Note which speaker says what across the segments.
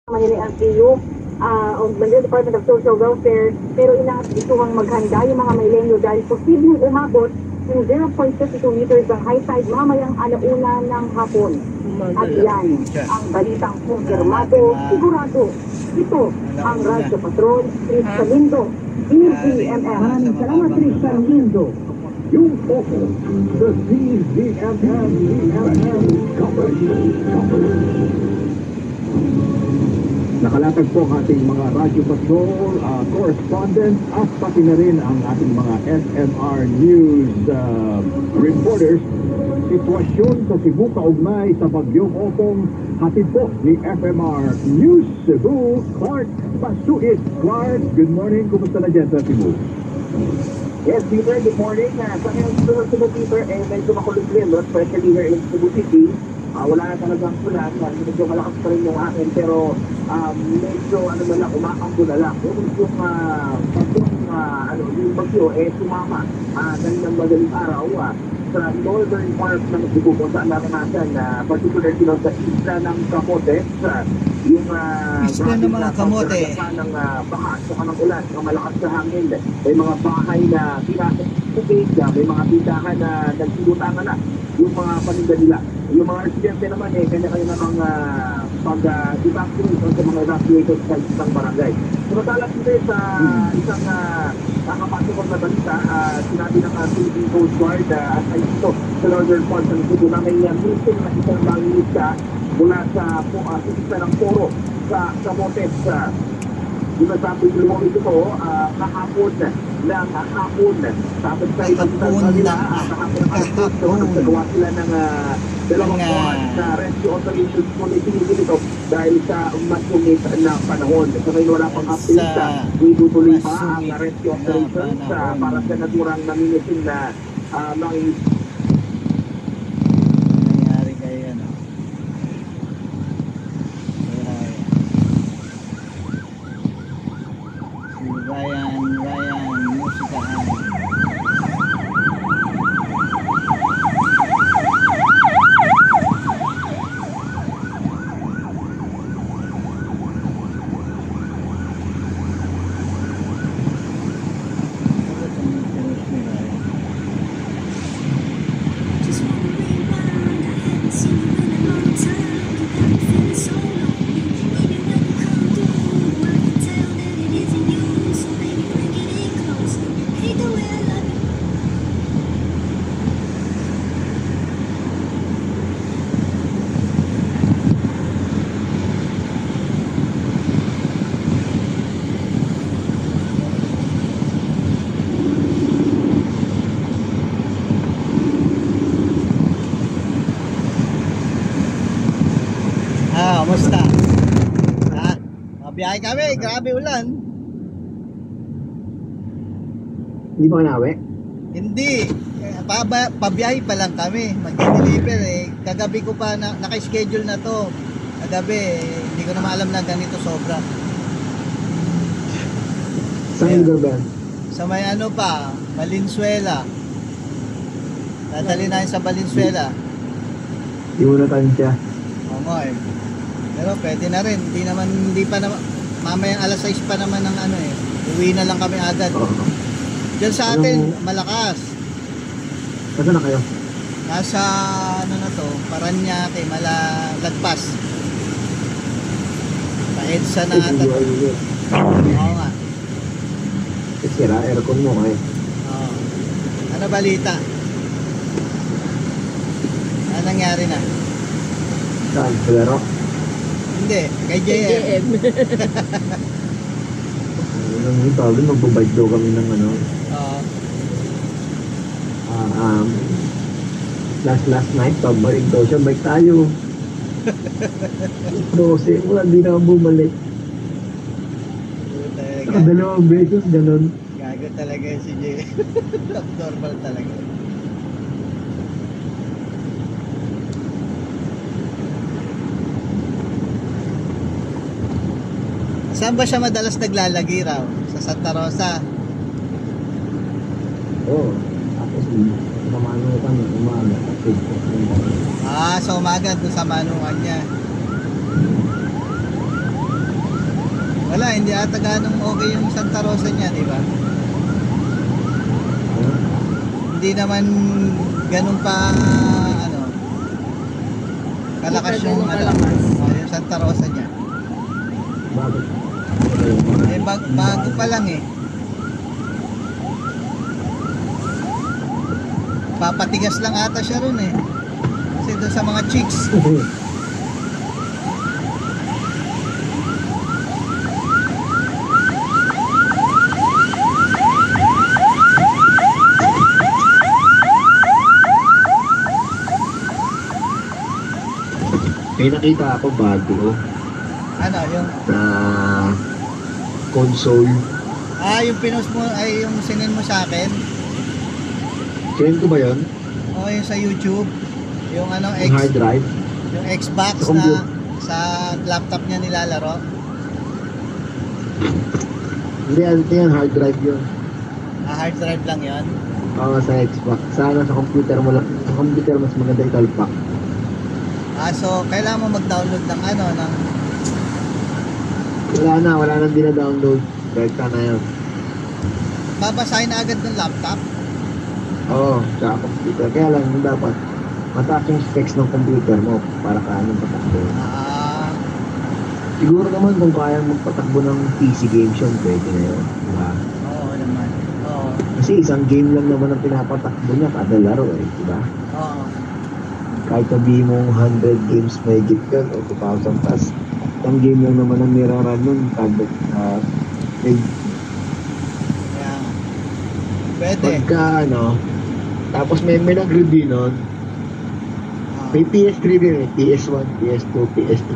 Speaker 1: Manila LGU o Manila Department of Social Welfare, pero inaasituhang maghanda yung mga Mailenyo dahil posibleng umabot ng 0.52 meters ang high tide mamayang alauna ng hapon. At yan ang balitang kumpirmado, sigurado. Ito ang Radyo Patrol, Chris Salindo, DZMM.
Speaker 2: Maraming salamat, Chris Salindo. Yung Poco, the DZMM Company. Nakalatag po ang ating mga Radyo Patrol correspondents at pati na rin ang ating mga SMR News reporters. Sitwasyon sa Cebu kaugnay sa bagyong Opong, hatid po ni FMR News Cebu, Clark Basuit. Clark, good morning. Kumusta na dyan sa Cebu?
Speaker 3: Yes, Peter, good morning. Sa ngayon sa Cebu, Peter, medyo makulit rin, especially here in Cebu City. Wala na talagang ulan, medyo malakas pa rin yung akin, pero medyo umakambo na lang. Yung bagyo, sumama ng madaling araw sa northern part ng Cebu, kung saan naranasan, particularly sa isla ng Camotes, yung
Speaker 4: isla ng mga kamote
Speaker 3: ng baha at saka ng ulan, ng malakas na hangin. May mga bahay na pinasok tubig, may mga tindahan na nagsilutangan na yung mga paninda nila. Yung mga residente naman kanya-kanya namang pag-evacuate sa mga evacuated sites ng barangay. Sumatalang dito sa isang nakapasok na balita, sinabi ng Philippine Coast Guard at ay ito sa northern part ng Cebu na may missing na isang bangilista mula sa isla ng Poro sa Camotes. Yung nasabi ko ito kahapon ng hapon. Tapos sa ibang nila, kahapon ng hapon, nagagawa sila ng dalawang buwan na rescue operations committee dito dahil sa masungit na panahon. So ngayon wala pang update itutuloy pa ang rescue operations para sa naturang namimiting na mga
Speaker 4: Kamusta? Mabiyahe kami, grabe ulan.
Speaker 2: Hindi ba kanawi?
Speaker 4: Hindi. Pabiyahe pa lang kami. Mag-deliver Kagabi ko pa naka-schedule na to. Kagabi, hindi ko na maalam na ganito sobra.
Speaker 2: Saan lugar ba?
Speaker 4: Sa may Valenzuela. Dadali natin sa Valenzuela.
Speaker 2: Hindi mo na tansya.
Speaker 4: Oo pero pwede na rin. Hindi pa naman. Mamayang alas 6 pa naman ng uwi na lang kami agad. Diyan sa atin, malakas.
Speaker 2: Saan na kayo?
Speaker 4: Nasa Paranaque, Lagpas. Paedsa na ata. Oo nga.
Speaker 2: Sira, aircon mo
Speaker 4: Oo. Ano balita? Ano nangyari na?
Speaker 2: Saan? Pero?
Speaker 4: Hindi, kay JM.
Speaker 2: Yung tawag, magbabike daw kami ng last night, pagbalik daw siya, bike tayo. 12, wala, di na bumalik. Dalawang beses, ganun.
Speaker 4: Gago talaga si JM. Abnormal talaga. Saan ba siya madalas naglalagi raw? Sa Santa Rosa?
Speaker 2: Oo. Tapos sa Manukan na umaga.
Speaker 4: Sa umaga doon sa Manukan niya. Wala, hindi ata ganong okay yung Santa Rosa niya, di ba? Hindi naman ganun pa, ano, kalakas yung, ano, yung Santa Rosa niya.
Speaker 2: Bakit?
Speaker 4: Eh, bago pa lang eh. Papatigas lang ata siya ron eh. Kasi doon sa mga chicks.
Speaker 3: May nakita ako bago
Speaker 4: Ano, yung,
Speaker 3: na console.
Speaker 4: yung pinost mo, ay yung sinin mo sa akin.
Speaker 3: Send ko ba yun?
Speaker 4: O yung sa YouTube. Yung ano,
Speaker 3: Yung hard drive?
Speaker 4: yung Xbox
Speaker 3: Sa computer.
Speaker 4: na sa laptop niya nilalaro.
Speaker 3: Hindi, ano yan, hard drive yun.
Speaker 4: Hard drive lang yon.
Speaker 3: Oo, sa Xbox. Sana sa computer mo lang. Sa computer mas maganda italpak.
Speaker 4: So kailangan mo mag-download ng ano, ng
Speaker 3: Wala nang dina-download. Direkta na yun.
Speaker 4: babasahin na agad ng laptop.
Speaker 3: Oo, sa computer. Kaya lang, dapat mataas yung specs ng computer mo para kaanong patakbo. Siguro naman kung kaya magpatakbo ng PC games yun, pwede na yun. Diba?
Speaker 4: Oo naman. Oo.
Speaker 3: Kasi isang game lang naman ang pinapatakbo niya kada laro eh, diba?
Speaker 4: Oo.
Speaker 3: Kahit sabihin mong 100 games may git yun o 2,000 plus, isang game lang naman ang niraran nun kada
Speaker 4: Kaya nga. Pwede.
Speaker 3: pagka ano, tapos may nag-review nun, may PS3 din eh, PS1, PS2, PS3.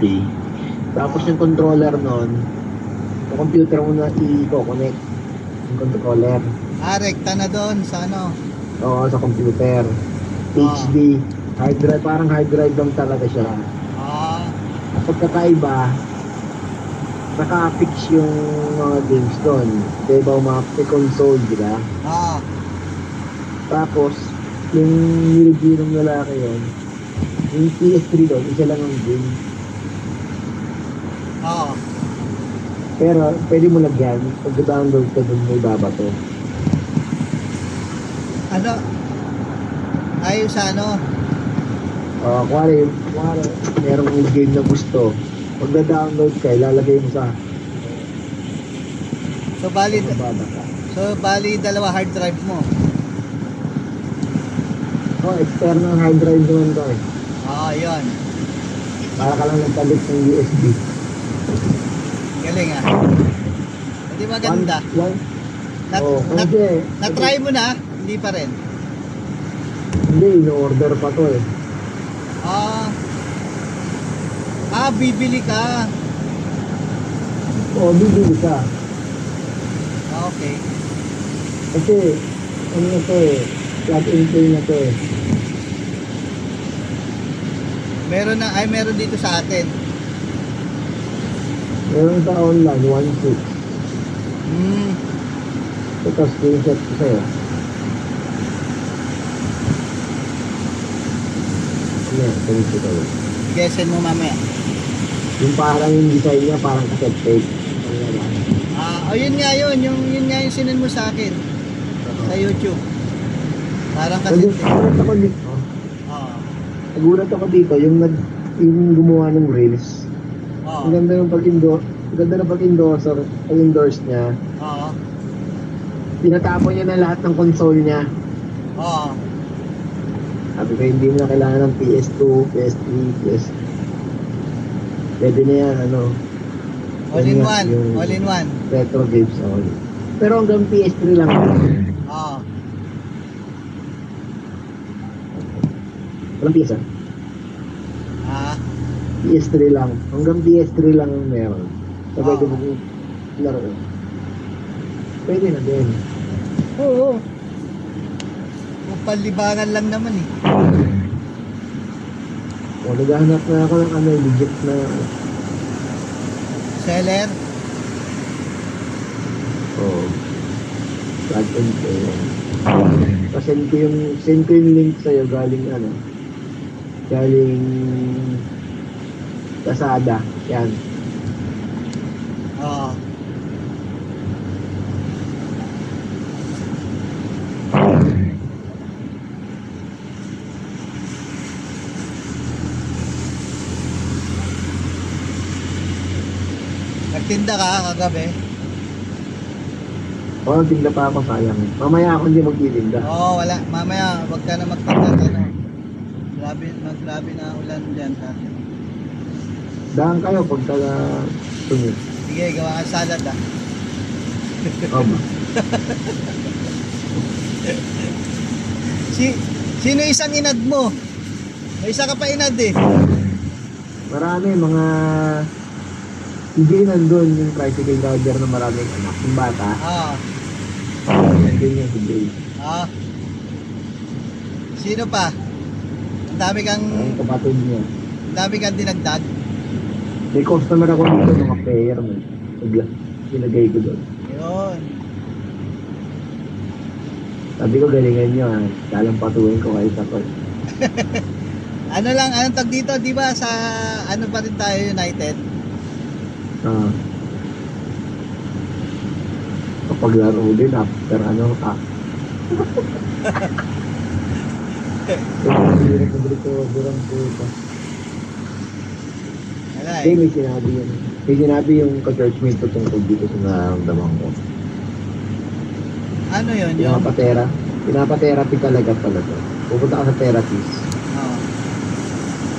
Speaker 3: Tapos yung controller nun, sa computer mo na i-connect yung controller.
Speaker 4: Rekta na doon sa ano.
Speaker 3: Oo, sa computer.
Speaker 4: Ah.
Speaker 3: HD, hard drive, parang hard drive lang talaga siya. At pagkakaiba, naka-fix yung mga games doon. Diba umapit console, diba? Tapos, yung nireview ng lalaki yun, yung PS3 doon, isa lang ang game. Pero, pwede mo lagyan, pag-download ka doon, may babato.
Speaker 4: Ano? Ayos sa ano?
Speaker 3: Kuwari, merong game na gusto. Pag na-download ka, ilalagay mo sa
Speaker 4: So bali
Speaker 3: babata.
Speaker 4: dalawa hard drive mo.
Speaker 3: External hard drive naman to eh.
Speaker 4: Yun.
Speaker 3: Para ka lang nagpalit ng USB.
Speaker 4: Galing ah. Hindi maganda.
Speaker 3: Kasi,
Speaker 4: Na-try mo na? Hindi pa rin.
Speaker 3: hindi, in-order pa to eh.
Speaker 4: Bibili ka.
Speaker 3: Bibili ka.
Speaker 4: Okay.
Speaker 3: Kasi, ano na to eh, plug and play na to eh.
Speaker 4: Meron dito sa atin.
Speaker 3: Meron sa online, 1.6. Ito, screenshot ko sa'yo. Ayan, screenshot ko.
Speaker 4: Sige, send mo mamaya.
Speaker 3: Yung parang yung design niya, parang cassette tape.
Speaker 4: Yun nga yun. Yun nga yung sinin mo sa akin. Sa YouTube. Parang kasi...
Speaker 3: Nagulat ako dito. Nagulat ako dito, yung gumawa ng reels. Ang ganda ng pag-endorse niya. Tinatapon niya na lahat ng console niya. Sabi ko, hindi mo na kailangan ng PS2, PS3, PS... Pwede na yan, ano.
Speaker 4: All in one. All in one.
Speaker 3: Retro games, all. Pero hanggang PS3 lang. Walang PS, PS3 lang. Hanggang PS3 lang ang meron. So, pwede mo laro. Pwede na din.
Speaker 4: Oo. Palibangan lang naman eh.
Speaker 3: Naghahanap na ako ng legit na
Speaker 4: Seller?
Speaker 3: plug and play. Send ko yung link sa'yo galing Lazada. Yan.
Speaker 4: Nagtinda ka kagabi?
Speaker 3: Oo, tigla pa ako, sayang. Mamaya ako hindi magtitinda.
Speaker 4: Oo, wala. Mamaya, wag ka na magtinda. Ano? Grabe na ulan dyan sa atin.
Speaker 3: Daan kayo pagka tumit.
Speaker 4: Sige, gawa ka salad ah.
Speaker 3: Oba.
Speaker 4: Sino isang inad mo? May isa ka pa inad eh.
Speaker 3: Marami, mga... Hindi nandun yung tricycle driver na maraming anak. Yung bata.
Speaker 4: Ah.
Speaker 3: Nandun yung hindi.
Speaker 4: Ah. Sino pa? Ang dami kang
Speaker 3: Ang kapatid niya.
Speaker 4: dinagdag.
Speaker 3: May customer ako dito, mga pair. Nilagay ko doon.
Speaker 4: Yun.
Speaker 3: Sabi ko, galingan nyo ha. Dalang patuhin ko kayo sa court.
Speaker 4: Anong tag dito, di ba? Sa ano pa rin tayo, United?
Speaker 3: Kapag laro din, after ano,
Speaker 4: Wala
Speaker 3: Hindi,
Speaker 4: eh.
Speaker 3: may sinabi yung ka-churchmate ko tungkol dito sa nararamdaman ko.
Speaker 4: Ano yun? Yung...
Speaker 3: Pinapatherapy talaga pala to. Pupunta ka sa therapist.
Speaker 4: Oh.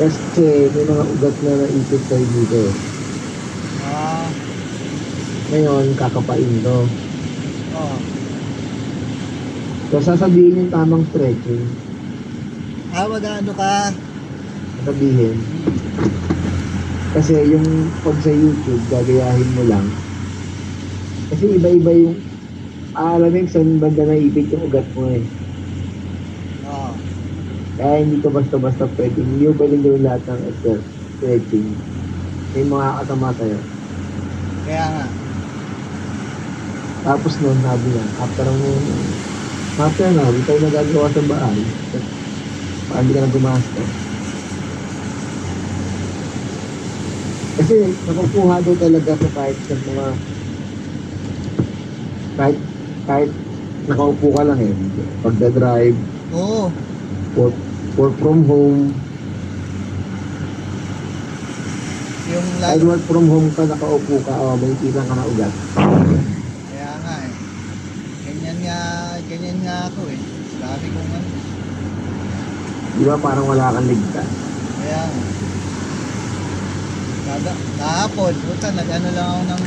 Speaker 3: Kasi may mga ugat na naipit sa'yo dito.
Speaker 4: Ah.
Speaker 3: Ngayon, kakapain to.
Speaker 4: Oh.
Speaker 3: So, sasabihin yung tamang stretching.
Speaker 4: Mag-ano ka?
Speaker 3: Sabihin. Kasi yung pag sa YouTube, gagayahin mo lang. Kasi iba-iba yung alamig saan banda naipit yung ugat mo eh.
Speaker 4: Oh.
Speaker 3: Kaya hindi ka basta-basta pwedeng. Hindi mo pwedeng gawin lahat ng stretching. May mga katama sa'yo.
Speaker 4: Kaya nga.
Speaker 3: Tapos noon, sabi niya, after na, hindi tayo nagagawa sa bahay. Parang hindi ka na gumasta. Kasi nakukuha daw talaga sa kahit sa mga kahit nakaupo ka lang eh. Pagda-drive,
Speaker 4: Oo.
Speaker 3: work from home,
Speaker 4: Yung
Speaker 3: kahit
Speaker 4: lalo.
Speaker 3: work from home ka, nakaupo ka, may ilang ka na ugat.
Speaker 4: Kaya nga eh. Ganyan nga ako eh. Sabi ko nga.
Speaker 3: Di ba parang wala kang ligtas?
Speaker 4: Kaya nga. Kahapon, puta, nag-ano lang ako ng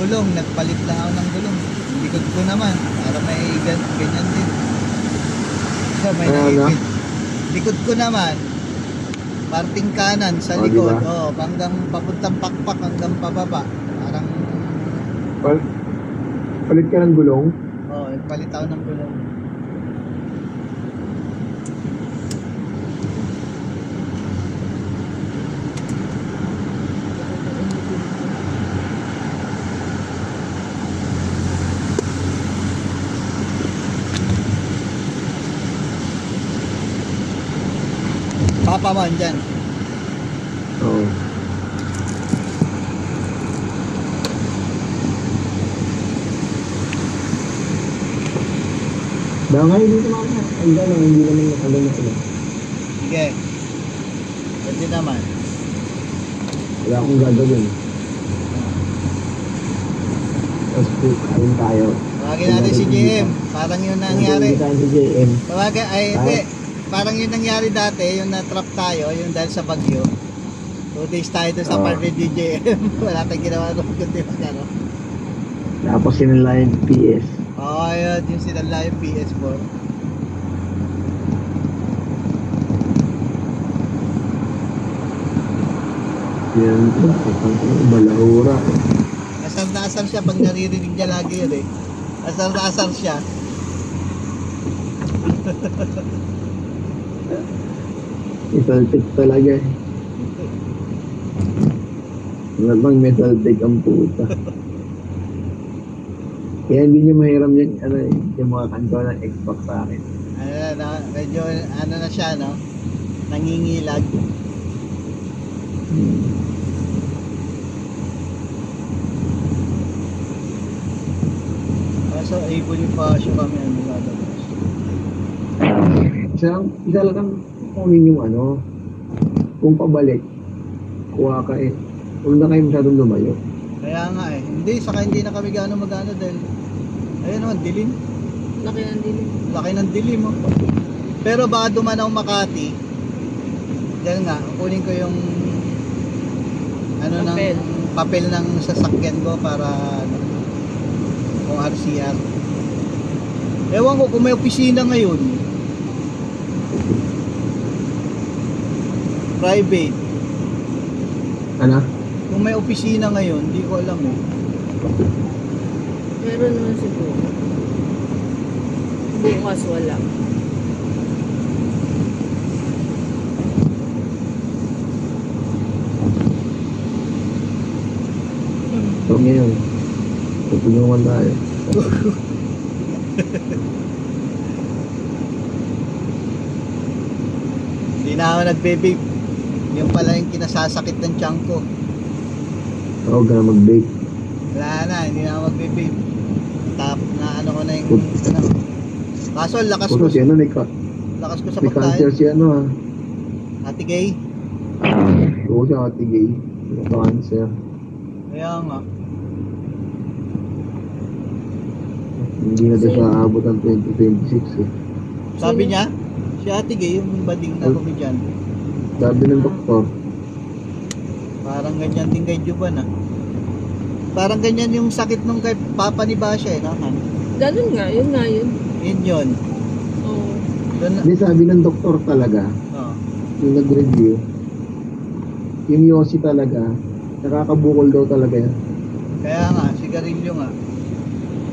Speaker 4: gulong. Nagpalit lang ako ng gulong. Likod ko naman. Para may ganyan din. May naipit. Likod ko naman. Parting kanan sa likod.
Speaker 3: Diba?
Speaker 4: Hanggang papuntang pakpak hanggang pababa. Parang,
Speaker 3: Palit ka ng gulong?
Speaker 4: nagpalit ako ng gulong. Papa mo andyan.
Speaker 3: Oo. Dangay dito mamaya. Ang gano'n, hindi naman nakala na sila.
Speaker 4: Sige. Pwede naman.
Speaker 3: Wala akong gagawin. Tapos po, kain tayo.
Speaker 4: Tawagin natin si JM. Parang yun nangyari.
Speaker 3: Hindi tayo si JM.
Speaker 4: Tawagin, hindi. Parang yun nangyari dati, yung na-trap tayo, yung dahil sa bagyo. 2 days tayo doon sa park ni JM. Wala tayong ginawa doon kundi ano.
Speaker 3: Tapos sinala yung PS.
Speaker 4: Oo, yun. Yung sinala yung PS4.
Speaker 3: Yan po. Balahura.
Speaker 4: Asar na asar siya pag naririnig niya lagi yun eh. Asar na asar siya.
Speaker 3: Metal pick talaga eh. Ano bang metal pick ang puta? Kaya hindi nyo mahiram yung, yung mga kanto ng Xbox sa akin.
Speaker 4: Medyo ano na siya, no? Nangingilag. So, Bonifacio kami ang lalabas.
Speaker 3: Isa lang ang kunin yung kung pabalik, kuha ka eh. Huwag na kayo masyadong lumayo.
Speaker 4: Kaya nga eh. Hindi, saka hindi na kami gaano magano dahil ayun naman, dilim.
Speaker 5: Laki ng dilim.
Speaker 4: Laki ng dilim oh. Pero baka dumanaw Makati. Dahil nga, kunin ko yung ano
Speaker 5: Papel.
Speaker 4: ng papel ng sasakyan ko para kung RCR. Ewan ko kung may opisina ngayon. Private.
Speaker 6: Ano?
Speaker 4: Kung may opisina ngayon, hindi ko alam eh.
Speaker 5: Meron naman siguro. Bukas wala.
Speaker 6: So ngayon, tutulungan tayo.
Speaker 4: Hindi na ako nagbe-vape. Yung pala yung kinasasakit ng tiyan ko.
Speaker 6: Huwag ka na mag-bake.
Speaker 4: Wala na, hindi na ako magbe-vape. Tap na ano ko na yung ano. Kaso lakas ko,
Speaker 6: Puto si ano,
Speaker 4: lakas ko sa
Speaker 6: may cancer
Speaker 4: pagkain.
Speaker 6: si ano ha.
Speaker 4: Ate Gay.
Speaker 6: Oo siya Ate Gay. May cancer.
Speaker 4: Kaya nga.
Speaker 6: Hindi na daw siya aabot ng 2026 eh.
Speaker 4: Sabi niya, si Ate Gay, yung bading na komedyan.
Speaker 6: Sabi ng doktor,
Speaker 4: Parang ganyan din kay Juban ah. Parang ganyan yung sakit nung kay Papa ni Basha eh, nakan.
Speaker 5: Ganun nga, yun nga yun.
Speaker 4: Yun yun.
Speaker 5: Oo.
Speaker 4: Doon,
Speaker 6: hindi sabi ng doktor talaga,
Speaker 4: oh.
Speaker 6: yung nag-review, yung Yossi talaga, nakakabukol daw talaga yan.
Speaker 4: Kaya nga, sigarilyo nga.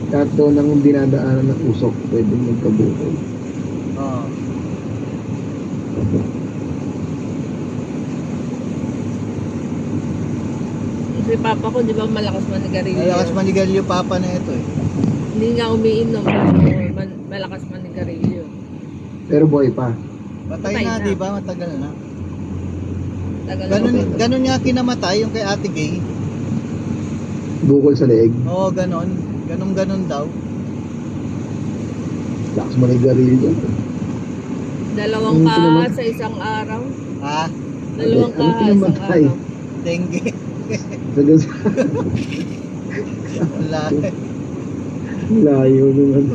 Speaker 6: Kahit daw nang dinadaanan ng usok, pwede magkabukol.
Speaker 4: Oo.
Speaker 5: Si Papa ko, di ba malakas manigarilyo?
Speaker 4: Malakas manigarilyo Papa na ito eh.
Speaker 5: Hindi nga umiinom. Pero malakas manigarilyo.
Speaker 6: Pero boy pa.
Speaker 4: Patay
Speaker 5: Patay
Speaker 4: na,
Speaker 5: na.
Speaker 4: di ba? Matagal na.
Speaker 5: Tagal
Speaker 4: Ganun,
Speaker 5: na.
Speaker 4: ganun nga kinamatay yung kay Ate Gay.
Speaker 6: Bukol sa leeg.
Speaker 4: Oo, ganun. Ganun daw.
Speaker 6: Lakas manigarilyo.
Speaker 5: Dalawang
Speaker 6: Yung
Speaker 5: kaha
Speaker 6: kinamatay.
Speaker 5: sa isang araw.
Speaker 4: Ha?
Speaker 5: Dalawang
Speaker 6: Ano
Speaker 5: kaha sa isang
Speaker 6: kinamatay?
Speaker 5: araw.
Speaker 4: Dengue.
Speaker 6: Sagas,
Speaker 4: Wala.
Speaker 6: layo nung ano.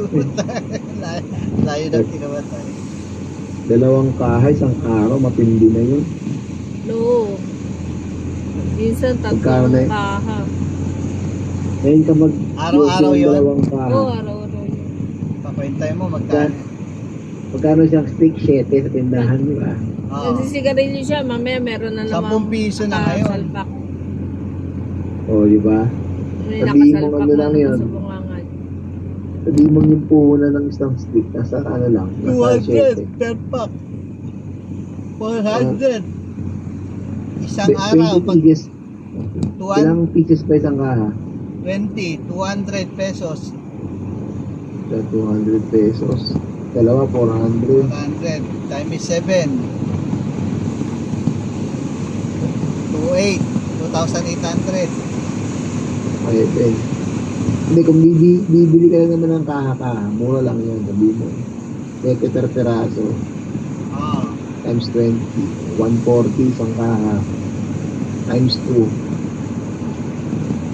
Speaker 4: Layo na kinamatay.
Speaker 6: Dalawang kahay, isang araw, matindi na yun.
Speaker 5: No. Minsan
Speaker 6: Magkano
Speaker 5: tatlong
Speaker 6: na yun?
Speaker 5: kaha.
Speaker 6: Ngayon ka mag
Speaker 4: Araw-araw
Speaker 6: yung
Speaker 4: yun?
Speaker 6: dalawang kahay.
Speaker 5: Oo, araw-araw yun.
Speaker 4: Pakwentay mo magkano.
Speaker 6: Magkano siyang stick 7 sa tindahan, di ba?
Speaker 4: Oo.
Speaker 5: Nagsisigarilyo siya, mamaya meron na
Speaker 4: 10
Speaker 5: namang
Speaker 4: piso na ngayon.
Speaker 5: nakasalpak.
Speaker 6: Oo, di ba?
Speaker 5: May
Speaker 6: Sabihin mo
Speaker 5: nakasalpak
Speaker 6: ano
Speaker 5: na
Speaker 6: lang
Speaker 5: naman
Speaker 6: yun.
Speaker 5: sa bungangan.
Speaker 6: Sabihin mo yung puhunan ng isang stick, nasa ano lang, nasa 7.
Speaker 4: 200 per pack. 400. Isang araw.
Speaker 6: 20 pieces.
Speaker 4: 200,
Speaker 6: Ilang pieces pa isang kaha?
Speaker 4: 200 pesos.
Speaker 6: Sa 200 pesos. Dalawa, 400.
Speaker 4: 400 times 7. 2,800.
Speaker 6: Okay. Hindi, kung bibili ka lang naman ng kaha-kaha, mura lang yun, sabi mo. 20 per peraso,
Speaker 4: Oo.
Speaker 6: times 20, 140 isang kaha, times 2,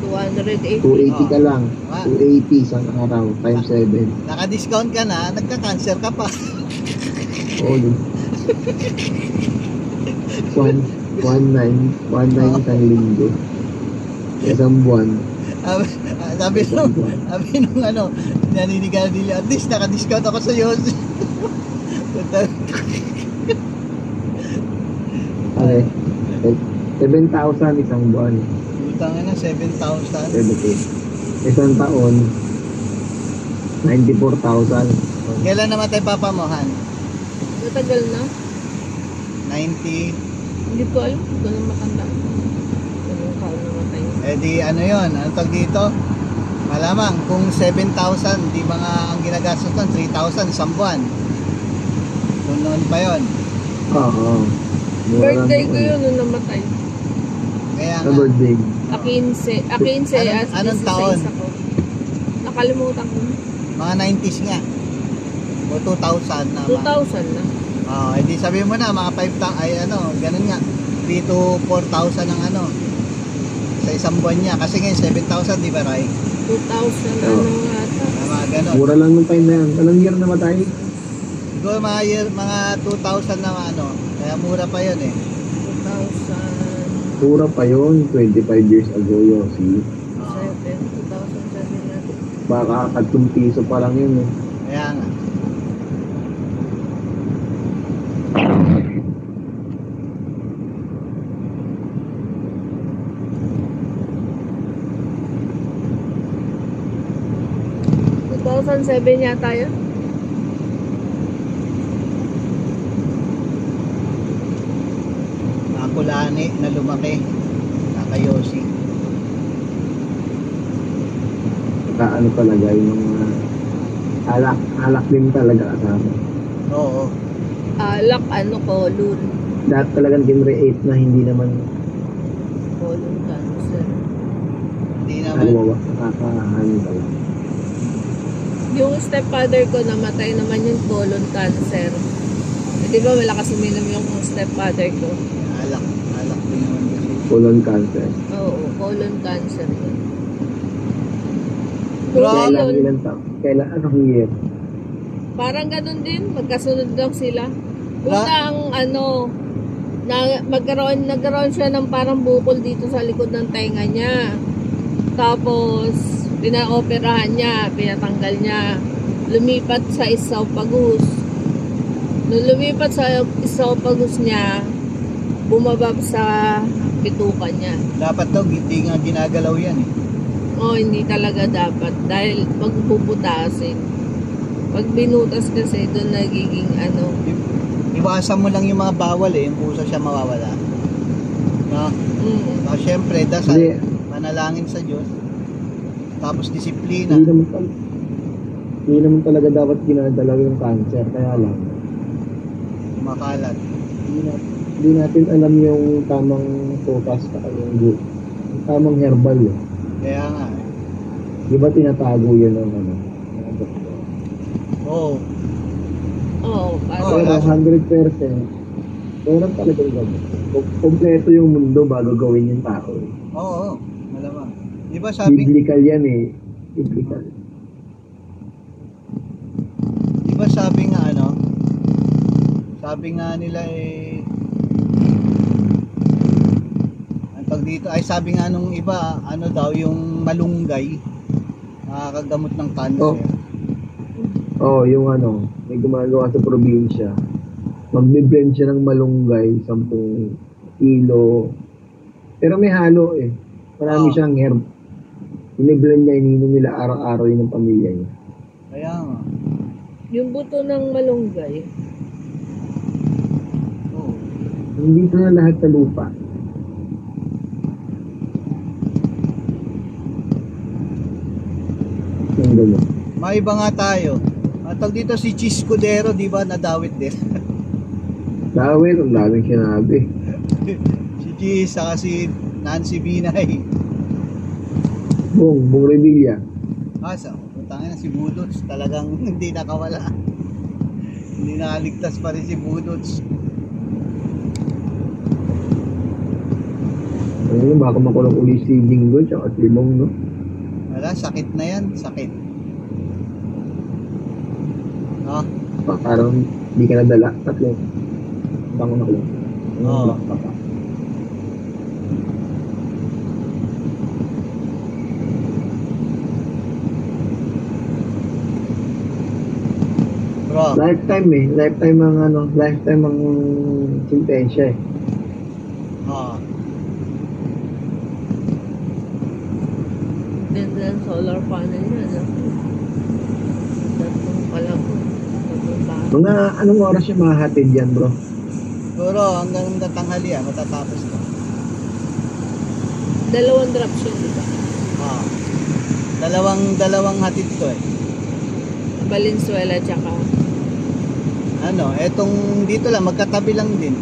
Speaker 5: 280.
Speaker 6: 280 ka lang,
Speaker 4: Ah.
Speaker 6: 280 isang araw, times 7.
Speaker 4: Naka-discount ka na, nagka-cancer ka pa.
Speaker 6: Oo, yun. 1.9 isang linggo. Isang buwan.
Speaker 4: Sabi nung ano, naninigaw nila, at least naka-discount ako sa iyo.
Speaker 6: Okay. 7,000 isang buwan.
Speaker 4: Utang na 7,000.
Speaker 6: 70. Isang taon, 94,000.
Speaker 4: Kailan namatay papa mo, Han?
Speaker 5: Matagal na.
Speaker 4: 90.
Speaker 5: Hindi ko alam kung gano'n matanda. Gano'n ka namatay.
Speaker 4: Eh di ano yon, ano tag dito? Malamang kung 7,000, di mga ang ginagastos doon, 3,000 isang buwan. Kung noon pa yon.
Speaker 6: Oo. Mura lang
Speaker 5: Birthday ko
Speaker 6: noon.
Speaker 5: yun nung namatay.
Speaker 4: Kaya
Speaker 6: Sa
Speaker 4: nga,
Speaker 6: birthday.
Speaker 5: A15
Speaker 4: Anong taon?
Speaker 5: ako. Nakalimutan ko.
Speaker 4: mga 90s nga. O 2,000 na.
Speaker 5: 2,000 na.
Speaker 4: Hindi sabihin mo na, mga 5,000, ay ano, ganun nga. 3 to 4,000 ang ano. Sa isang buwan niya. Kasi ngayon, 7,000, di ba, Ray?
Speaker 5: 2,000
Speaker 6: Oo.
Speaker 5: ano nga ata.
Speaker 4: Mga ganon.
Speaker 6: Mura lang nung time na yan. Anong year na matay?
Speaker 4: Siguro mga 2,000 na ano. Kaya mura pa yun eh.
Speaker 5: 2,007.
Speaker 6: Mura pa yun. 25 years ago, Yossi.
Speaker 5: 2007 na.
Speaker 6: Baka 3 piso pa lang yun eh.
Speaker 4: Kaya nga.
Speaker 5: Yata yun.
Speaker 4: Kulani na lumaki. Nakayosi.
Speaker 6: Ano talaga yung mga alak din talaga kasama.
Speaker 4: Oo.
Speaker 5: Alak, colon.
Speaker 6: Lahat talagang kinreate na hindi naman
Speaker 5: Colon cancer.
Speaker 4: Hindi naman.
Speaker 6: nakakahanin talaga.
Speaker 5: Yung stepfather ko namatay naman yung colon cancer. Di ba malakas uminom yung stepfather ko?
Speaker 4: Alak din naman kasi.
Speaker 6: Colon cancer.
Speaker 5: Oo, colon cancer yun.
Speaker 4: Grabe.
Speaker 6: Kailan ilan taon? Kailan anong year?
Speaker 5: Parang ganun din, magkasunod lang sila. Unang nagkaroon siya ng parang bukol dito sa likod ng tenga niya. Tapos, pinaoperahan niya, pinatanggal niya. Lumipat sa esophagus. Nung lumipat sa esophagus niya, bumaba sa bituka niya.
Speaker 4: Dapat daw, hindi nga ginagalaw yan eh.
Speaker 5: Hindi talaga dapat. Dahil pagpuputasin. Pag binutas kasi, doon nagiging
Speaker 4: Iwasan mo lang yung mga bawal eh, yung puso siya mawawala. No? Syempre, dasal,
Speaker 6: Hindi.
Speaker 4: manalangin sa Diyos. Tapos disiplina.
Speaker 6: Hindi naman talaga dapat ginadalaw yung cancer. Kaya lang,
Speaker 4: Makalat.
Speaker 6: hindi natin alam yung tamang focus sa yung tamang herbal. Eh.
Speaker 4: Kaya nga eh.
Speaker 6: Di ba tinatago yun ng mga doktor?
Speaker 4: Oo.
Speaker 6: Pero 100%, meron talagang gamot. Kompleto yung mundo bago gawin yung tao.
Speaker 4: Oo. Malamang. Di ba sabi...
Speaker 6: Biblical yan eh. Biblical.
Speaker 4: Di ba sabi nga sabi nga nila eh, ang tawag dito, ay sabi nga nung iba, daw yung malunggay, nakakagamot ng cancer.
Speaker 6: Yung may gumagawa sa probinsya. Magbe-blend siya ng malunggay, 10 kilo. Pero may halo eh. Marami siyang herb. Ini-blend niya, ininom nila araw-araw yun ng pamilya niya.
Speaker 4: Kaya nga.
Speaker 5: yung buto ng malunggay.
Speaker 6: Nandito na lahat sa lupa. Yung gano'n.
Speaker 4: Maiba nga tayo. Tawag dito si Chis Cudero, di ba, nadawit din?
Speaker 6: Dawit, ang daming sinabi.
Speaker 4: Si Chis, saka si Nancy Binay.
Speaker 6: Bong Revilla.
Speaker 4: Asa, putangin na si Budots, talagang hindi nakawala. Hindi nakaligtas pa rin si Budots.
Speaker 6: Ano, baka makulong uli si Jingo tsaka si Long, no?
Speaker 4: Wala, sakit na yan, sakit.
Speaker 6: Parang hindi ka nadala. Tatlo. Bango na ko lang.
Speaker 4: Oo. Bro,
Speaker 6: Lifetime eh. Lifetime ang sentensya eh.
Speaker 5: Ganda ng solar panel niya. Tatlong pala po. Tatlong bahay.
Speaker 6: Mga anong oras yung mahahatid yan, bro?
Speaker 4: siguro hanggang tanghalian, matatapos na.
Speaker 5: 2 drops yun, di ba?
Speaker 4: Dalawang hatid ko eh.
Speaker 5: Valenzuela tsaka.
Speaker 4: Etong dito lang, magkatabi lang din.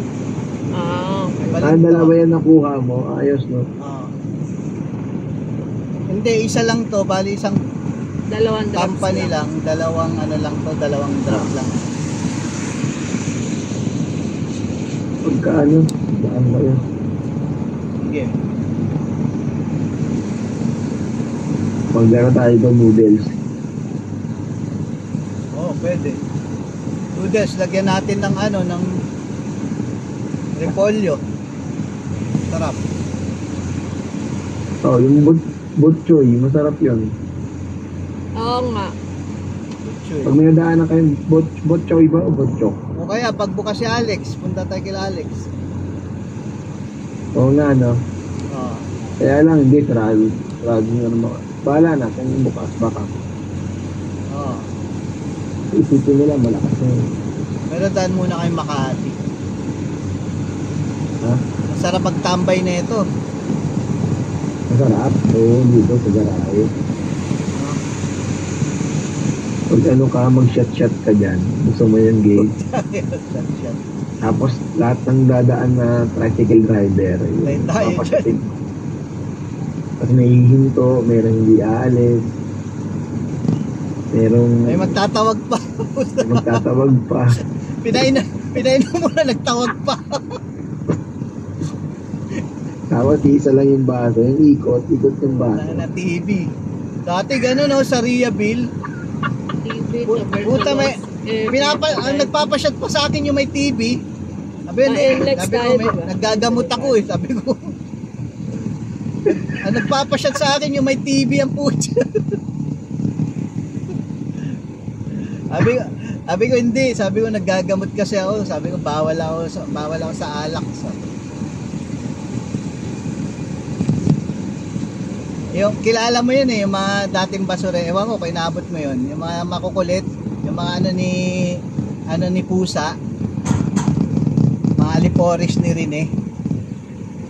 Speaker 5: Okay.
Speaker 6: Dalawa yan nakuha mo. Ayos, no?
Speaker 4: Hindi, isa lang to, bali isang
Speaker 5: 2 drops
Speaker 4: company lang, dalawang dalawang drop lang.
Speaker 6: Pagkaano? Daan ba yun?
Speaker 4: Sige.
Speaker 6: Maglaro tayo ng noodles.
Speaker 4: Oo, pwede. Noodles, lagyan natin ng ano, ng repolyo. Sarap.
Speaker 6: Oh, yung butchoy, masarap yun.
Speaker 5: Oo nga.
Speaker 4: Butchoy.
Speaker 6: Pag may nadaanan kayong butchoy ba o butchok?
Speaker 4: O kaya, pag bukas si Alex, punta tayo kila Alex.
Speaker 6: Oo nga, no?
Speaker 4: Oo.
Speaker 6: Kaya lang, hindi, sarado nga naman. Bahala na, kung bukas, baka.
Speaker 4: Oo.
Speaker 6: Isipin nila, malakas na yun.
Speaker 4: Pero daan muna kayo Makati.
Speaker 6: Ha?
Speaker 4: Masarap magtambay na ito.
Speaker 6: Masarap. Oo, dito sa garahe. Pag ano ka, mag-shot-shot ka dyan. Gusto mo yung gate. Tapos, lahat ng dadaan na tricycle driver,
Speaker 4: Tayo tayo
Speaker 6: papasitin. Tapos may hihinto, merong hindi aalis. Merong
Speaker 4: May magtatawag pa.
Speaker 6: magtatawag pa.
Speaker 4: Pinainom muna, nagtawag pa.
Speaker 6: Tapos isa lang yung baso, yung ikot yung baso.
Speaker 4: Na TV. Dati gano'n, no, sa Riabil.
Speaker 5: TV,
Speaker 4: Puta, may ang nagpapasyat pa sa akin yung may TV. Sabi ko, naggagamot ako eh. Sabi ko, ang nagpapasyat sa akin yung may TV ang puta. Sabi ko hindi, sabi ko naggagamot kasi ako. Sabi ko bawal ako sa alak. Yung kilala mo yun eh, yung mga dating basura, ewan ko kung inaabot mo yun, yung mga makukulit, yung mga ano ni Pusa, mga Alipores ni Rene.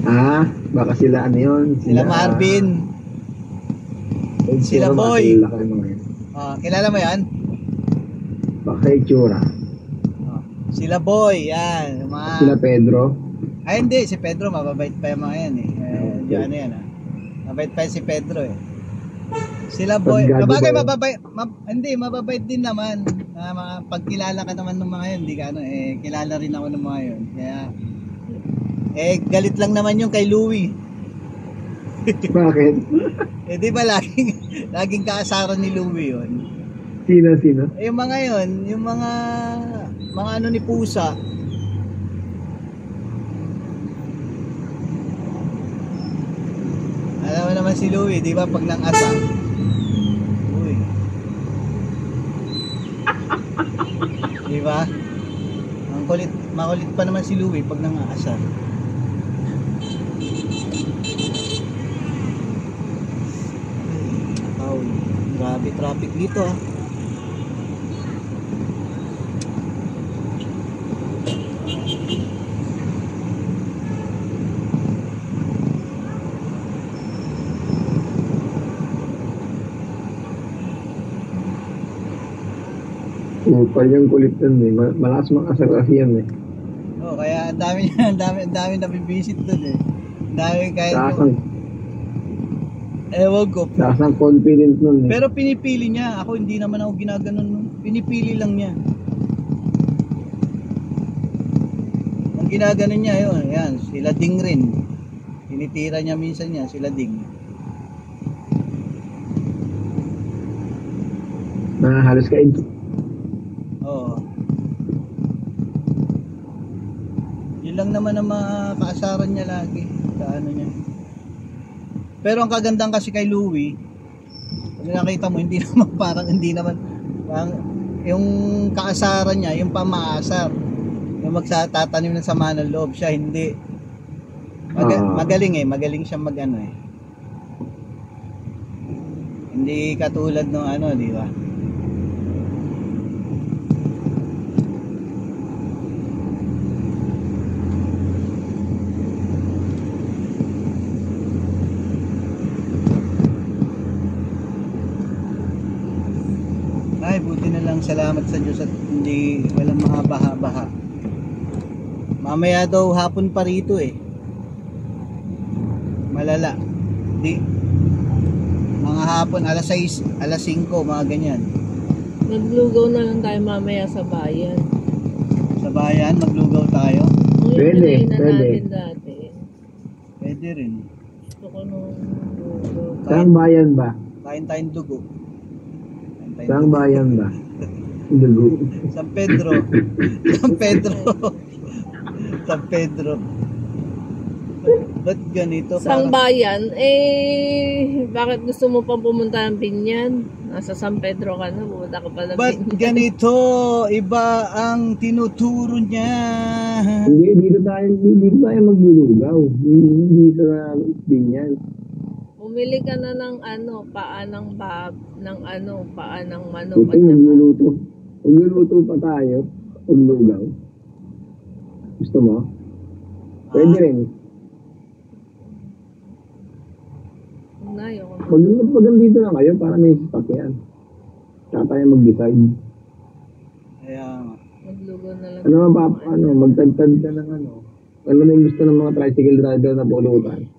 Speaker 6: Ah, baka sila ano yun?
Speaker 4: Sila Marvin. Sila Boy. Kilala mo yan?
Speaker 6: Baka itsura.
Speaker 4: Sila Boy, yan. Yung mga...
Speaker 6: Sila Pedro.
Speaker 4: Ay hindi, si Pedro mababait pa yung mga yan eh. Yung ano yan ah. Mabait pa si Pedro eh. Sila Boy, kabagay mababait, hindi, mababait din naman. Pagkilala ka naman ng mga yun, hindi ka ano, kilala rin ako ng mga yun. Kaya, galit lang naman yung kay Louie.
Speaker 6: Bakit?
Speaker 4: Di ba laging kaasaran ni Louie yun?
Speaker 6: Sino?
Speaker 4: Yung mga yun, yung mga ano ni Pusa. Alam mo naman si Louie, di ba, pag nang asar. Uy. Di ba? Makulit pa naman si Louie pag nang asar. Paul, grabe traffic dito ah.
Speaker 6: Upal yung kulit nun eh. Malakas makasar kasi yan eh.
Speaker 4: Oh, kaya ang dami nabibisit doon eh. Ang dami kahit
Speaker 6: Taas
Speaker 4: ewan ko.
Speaker 6: ang confident nun eh.
Speaker 4: Pero pinipili niya. Ako hindi naman ako ginaganon nun. Pinipili lang niya. Ang ginaganon niya yun. Ayan, sila Ding rin. Tinitira niya minsan yan, sila Ding.
Speaker 6: Halos ka
Speaker 4: Oo. Yun lang naman ang mga kaasaran niya lagi sa ano niya. Pero ang kagandang kasi kay Louie, kung nakita mo, hindi naman yung kaasaran niya, yung pamaasar, yung magsatatanim ng sama ng loob, siya hindi. Magaling siya mag-ano eh. Hindi katulad ng ano, di ba? Ay, buti na lang, salamat sa Diyos at hindi walang mga baha-baha. Mamaya daw hapon pa rito eh. Malala. Mga hapon, alas 6, alas 5, mga ganyan.
Speaker 5: Maglugaw na lang tayo mamaya sa bayan.
Speaker 4: Sa bayan, maglugaw tayo.
Speaker 6: Pwede.
Speaker 5: Natin dati.
Speaker 4: Pwede rin.
Speaker 5: Gusto ko nung lugaw.
Speaker 6: Saan bayan ba?
Speaker 4: Kain tayong dugo.
Speaker 6: Saan bayan ba? Dugo.
Speaker 4: San Pedro. San Pedro. San Pedro. Ba't ganito?
Speaker 5: Sang bayan, bakit gusto mo pang pumunta ng Binyan? Nasa San Pedro ka na, pumunta ka pa ng
Speaker 4: Ba't
Speaker 5: Binyan.
Speaker 4: ganito? Iba ang tinuturo niya.
Speaker 6: Hindi, dito tayo maglulugaw. Hindi sa Binyan.
Speaker 5: Bumili ka na ng paa ng paa ng manok.
Speaker 6: Ito magluluto. Magluluto pa tayo. Maglulugaw. Gusto mo? Pwede rin. Pag dito na kayo, para may sasakyan. Saka tayo mag-decide.
Speaker 4: Kaya nga.
Speaker 5: Maglugaw na lang.
Speaker 6: Magtagtag ka ng ano. Ano na yung gusto ng mga tricycle driver na pulutan?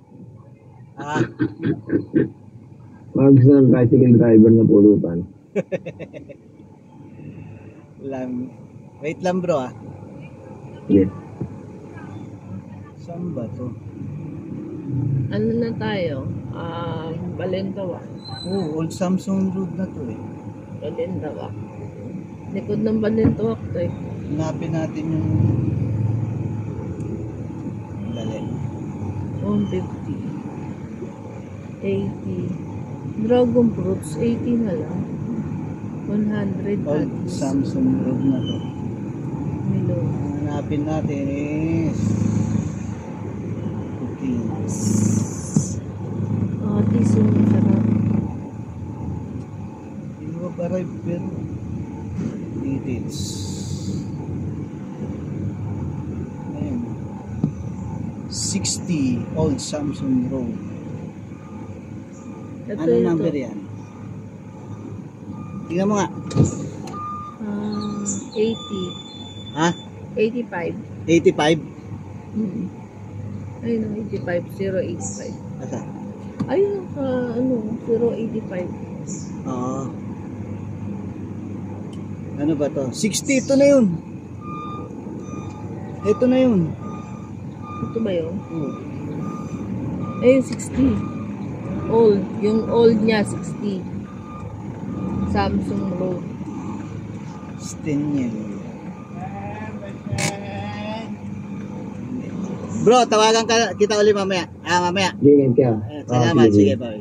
Speaker 6: Mga gusto ng tricycle driver na pulutan.
Speaker 4: Wait lang bro
Speaker 6: Yes.
Speaker 4: Saan ba to?
Speaker 5: Ano na tayo? Balintawa.
Speaker 4: Old Samsung Road na to
Speaker 5: Balintawa. Likod ng Balintawa to
Speaker 4: Hanapin natin yung dali.
Speaker 5: 150. 80. Dragon fruits, 80 na lang. 100
Speaker 4: Old Samsung Road na to.
Speaker 5: Milo.
Speaker 4: Hanapin natin is cookies.
Speaker 5: This yung masarap.
Speaker 4: Hindi mo ba pero details. Ayan. 60 Old Samsung Road.
Speaker 5: Ito
Speaker 4: Ano
Speaker 5: ito.
Speaker 4: number yan? Tingnan mo nga.
Speaker 5: 80.
Speaker 4: Ha?
Speaker 5: 85.
Speaker 4: 85?
Speaker 5: Ayun, 85. 085.
Speaker 4: Asa?
Speaker 5: Ayun, 085.
Speaker 4: Oo. Ano ba to? 60, ito na yun. Ito na yun.
Speaker 5: Ito ba yun?
Speaker 4: Oh.
Speaker 5: Ayun, 60. Old. Yung old niya, 60. Samsung Road.
Speaker 4: Steniel. Bro, tawagan kita ulit mamaya. Mamaya.
Speaker 6: Ganyan ka.
Speaker 4: Salamat. Sige, bye.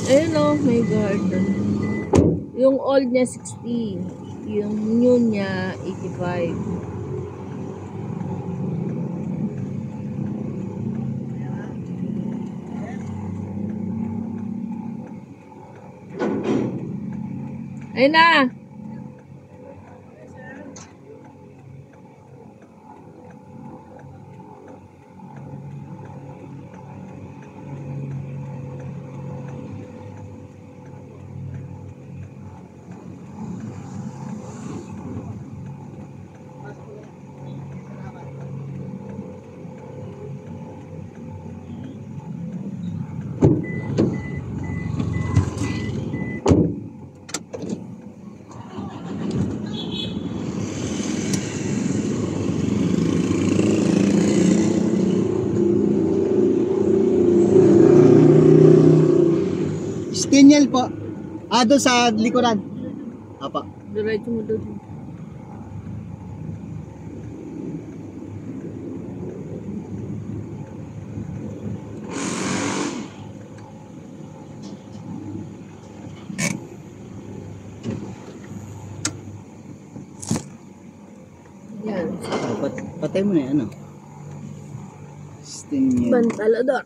Speaker 5: Ayun o, may garden. Yung old niya 60. Yung new niya 85. Ayun na!
Speaker 4: Steniel po. Doon sa likuran. Apa.
Speaker 5: Diretso mo doon. Yan.
Speaker 4: Patay mo na yan, ano? Steniel.
Speaker 5: Bantalador.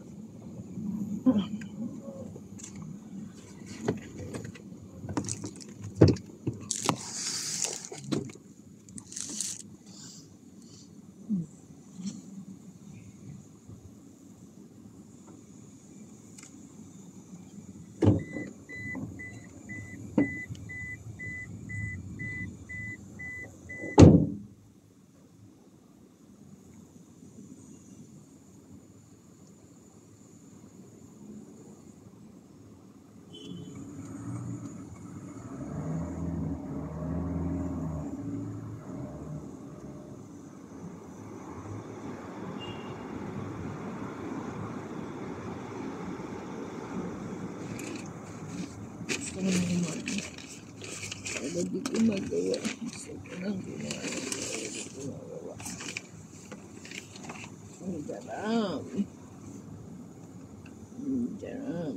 Speaker 5: Hindi ko magawa. Gusto ko nang ginawa. Hindi ko magawa. Ang garam. Ang garam.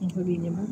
Speaker 5: Ang sabihin niya ba?